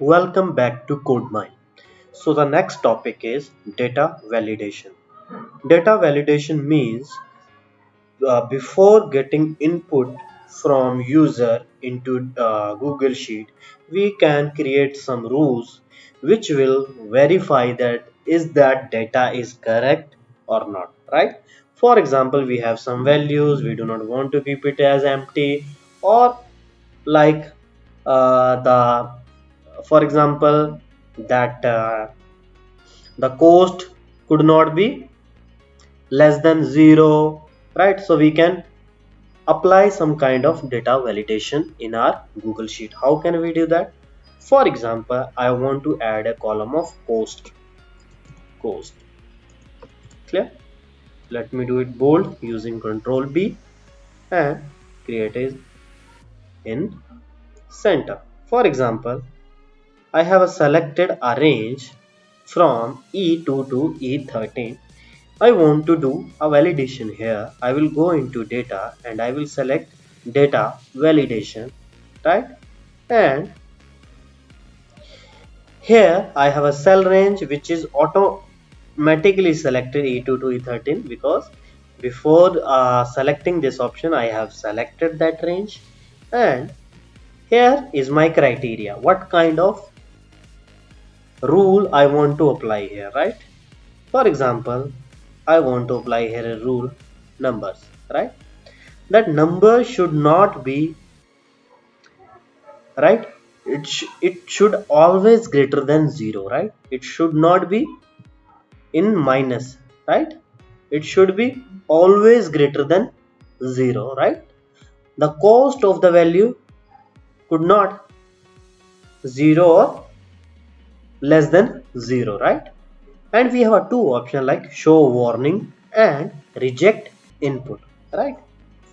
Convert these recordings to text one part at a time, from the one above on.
Welcome back to Kodemine. So the next topic is data validation. Data validation means before getting input from user into Google Sheet, we can create some rules which will verify that is that data is correct or not, right? For example, we have some values, we do not want to keep it as empty, or like the for example that the cost could not be less than 0, right? So we can apply some kind of data validation in our Google Sheet. How can we do that? For example, I want to add a column of cost. Clear? Let me do it bold using Control B and create it in center. For example, I have a selected a range from E2 to E13. I want to do a validation here. I will go into data and I will select data validation, right? And here I have a cell range which is automatically selected E2 to E13 because before selecting this option I have selected that range. And here is my criteria. What kind of rule I want to apply here, right? For example, I want to apply here a rule numbers, right? That number should not be, right? It should always greater than 0, right? It should not be in minus, right? It should be always greater than 0, right? The cost of the value could not 0 or less than 0, right? And we have a two option like show warning and reject input, right?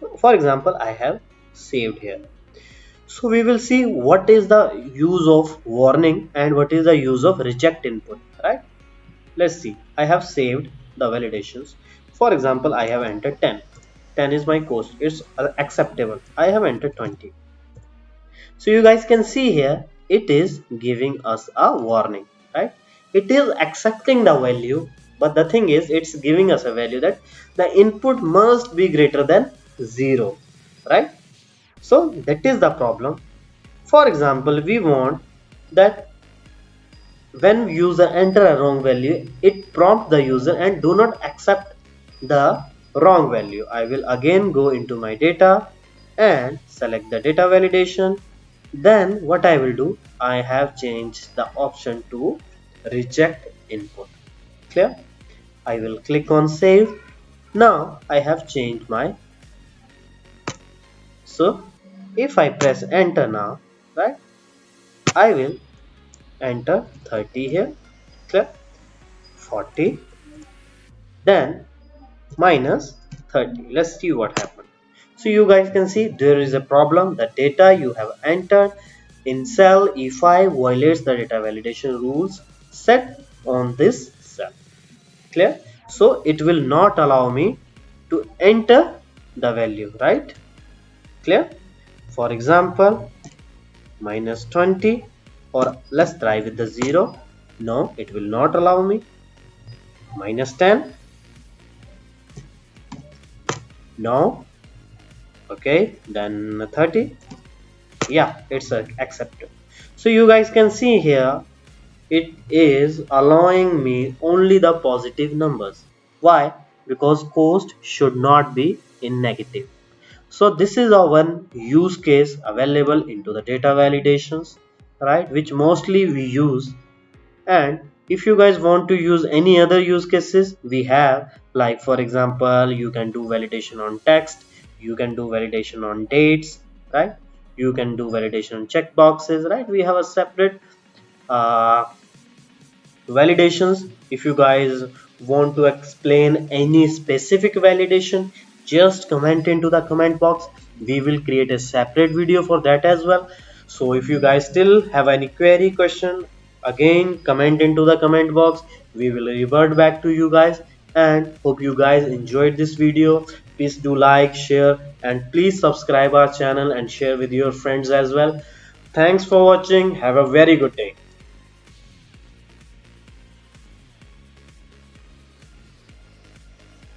So for example, I have saved here. So we will see what is the use of warning and what is the use of reject input, right? Let's see. I have saved the validations. For example, I have entered 10. 10 is my cost. It's acceptable. I have entered 20. So you guys can see here, it is giving us a warning, right? It is accepting the value, but the thing is, it's giving us a value that the input must be greater than 0, right? So that is the problem. For example, we want that when user enter a wrong value, it prompt the user and do not accept the wrong value. I will again go into my data and select the data validation. Then what I will do, I have changed the option to reject input. Clear? I will click on save. Now I have changed my, so if I press enter now, right, I will enter 30 here. Clear? 40, then minus 30. Let's see what happened. So you guys can see there is a problem. The data you have entered in cell E5 violates the data validation rules set on this cell. Clear? So it will not allow me to enter the value, right? Clear? For example, minus 20, or let's try with the 0. No, it will not allow me. Minus 10. No. Okay, then 30. Yeah, it's accepted. So you guys can see here, it is allowing me only the positive numbers. Why? Because cost should not be in negative. So this is a one use case available into the data validations, right, which mostly we use. And if you guys want to use any other use cases, we have, like for example, you can do validation on text, you can do validation on dates, right? You can do validation on checkboxes, right? We have a separate uh, validations. If you guys want to explain any specific validation, just comment into the comment box. We will create a separate video for that as well. So if you guys still have any query, question, again comment into the comment box. We will revert back to you guys, and hope you guys enjoyed this video. Please do like, share, and please subscribe our channel and share with your friends as well. Thanks for watching. Have a very good day.